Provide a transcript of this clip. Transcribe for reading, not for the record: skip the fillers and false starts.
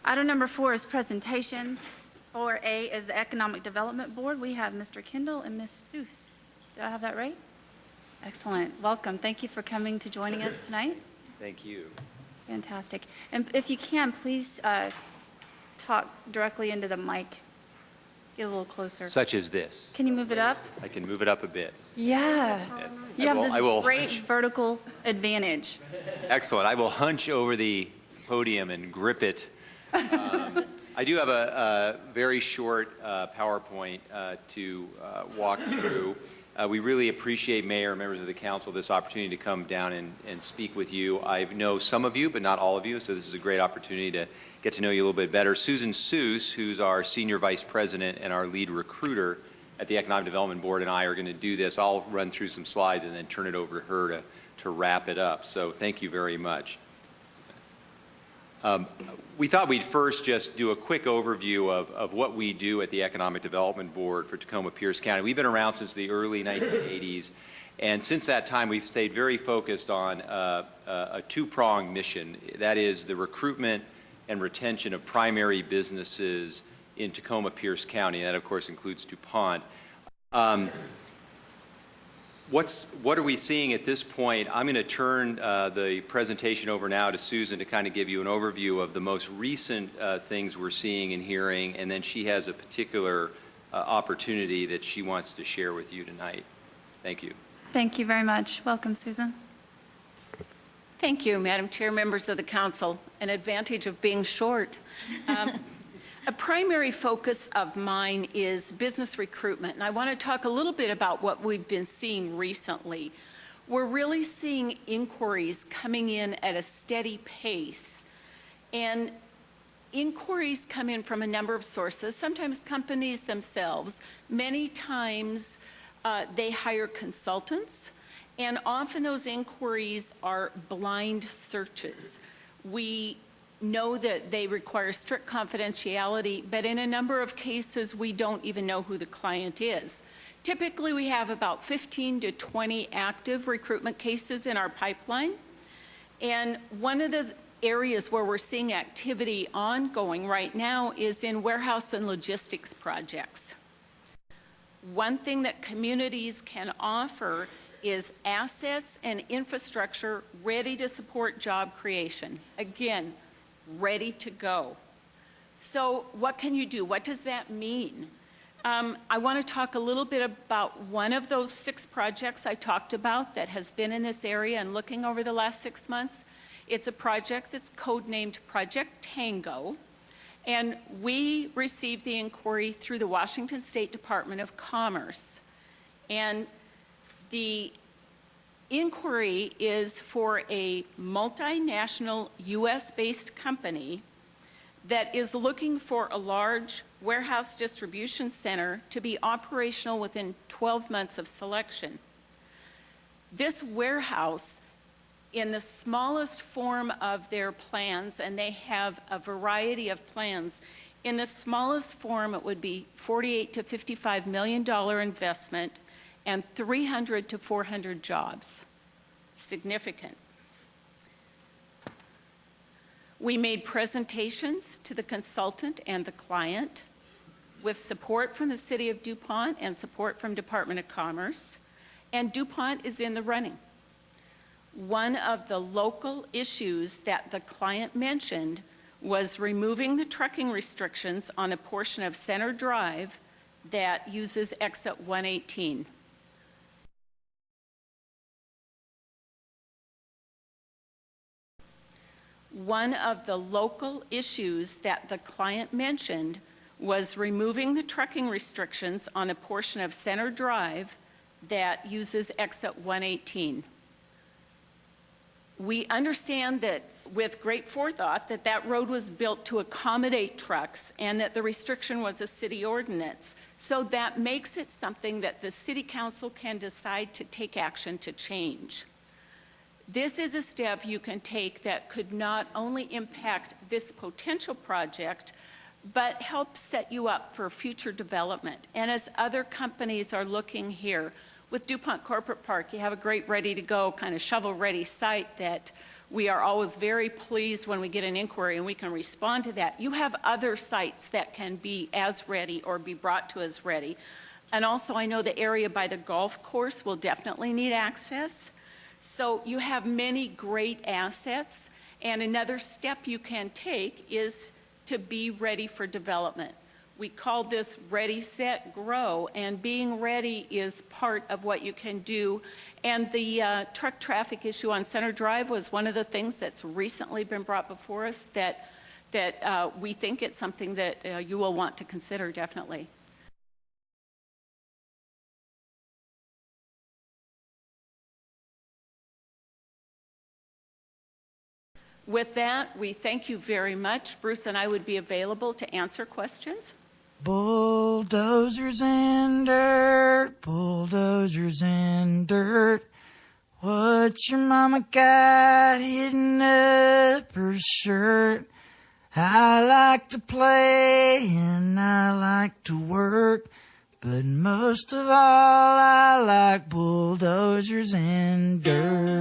Item number 4 is presentations. 4A is the Economic Development Board. We have Mr. Kendall and Ms. Seuss. Did I have that right? Excellent. Welcome. Thank you for coming to joining us tonight. Thank you. Fantastic. And if you can, please talk directly into the mic. Get a little closer. Such as this. Can you move it up? I can move it up a bit. Yeah. You have this great vertical advantage. Excellent. I will hunch over the podium and grip it. I do have a very short PowerPoint to walk through. We really appreciate, Mayor, members of the council, this opportunity to come down and speak with you. I know some of you, but not all of you, so this is a great opportunity to get to know you a little bit better. Susan Seuss, who's our Senior Vice President and our lead recruiter at the Economic Development Board, and I are going to do this. I'll run through some slides and then turn it over to her to wrap it up. So thank you very much. We thought we'd first just do a quick overview of what we do at the Economic Development Board for Tacoma-Pierce County. We've been around since the early 1980s, and since that time we've stayed very focused on a two-pronged mission. That is the recruitment and retention of primary businesses in Tacoma-Pierce County. And that, of course, includes DuPont. What are we seeing at this point? I'm going to turn the presentation over now to Susan to kind of give you an overview of the most recent things we're seeing and hearing, and then she has a particular opportunity that she wants to share with you tonight. Thank you. Thank you very much. Welcome, Susan. Thank you, Madam Chair, members of the council. An advantage of being short. A primary focus of mine is business recruitment, and I want to talk a little bit about what we've been seeing recently. We're really seeing inquiries coming in at a steady pace, and inquiries come in from a number of sources, sometimes companies themselves. Many times they hire consultants, and often those inquiries are blind searches. We know that they require strict confidentiality, but in a number of cases, we don't even know who the client is. Typically, we have about 15 to 20 active recruitment cases in our pipeline. And one of the areas where we're seeing activity ongoing right now is in warehouse and logistics projects. One thing that communities can offer is assets and infrastructure ready to support job creation. Again, ready to go. So what can you do? What does that mean? I want to talk a little bit about one of those 6 projects I talked about that has been in this area and looking over the last 6 months. It's a project that's codenamed Project Tango, and we received the inquiry through the Washington State Department of Commerce. And the inquiry is for a multinational US-based company that is looking for a large warehouse distribution center to be operational within 12 months of selection. This warehouse, in the smallest form of their plans, and they have a variety of plans, in the smallest form it would be $48 to $55 million investment and 300 to 400 jobs. Significant. We made presentations to the consultant and the client with support from the City of DuPont and support from Department of Commerce, and DuPont is in the running. One of the local issues that the client mentioned was removing the trucking restrictions on a portion of Center Drive that uses exit 118. One of the local issues that the client mentioned was removing the trucking restrictions on a portion of Center Drive that uses exit 118. We understand that with great forethought that road was built to accommodate trucks and that the restriction was a city ordinance. So that makes it something that the City Council can decide to take action to change. This is a step you can take that could not only impact this potential project, but help set you up for future development. And as other companies are looking here, with DuPont Corporate Park, you have a great ready-to-go, kind of shovel-ready site that We are always very pleased when we get an inquiry and we can respond to that. You have other sites that can be as ready or be brought to as ready. And also, I know the area by the golf course will definitely need access. So you have many great assets, and another step you can take is to be ready for development. We call this ready, set, grow, and being ready is part of what you can do. And the truck traffic issue on Center Drive was one of the things that's recently been brought before us that we think it's something that you will want to consider, definitely. With that, we thank you very much. Bruce and I would be available to answer questions. Bulldozers and dirt, bulldozers and dirt. What's your mama got hidden up her shirt? I like to play and I like to work, but most of all I like bulldozers and dirt.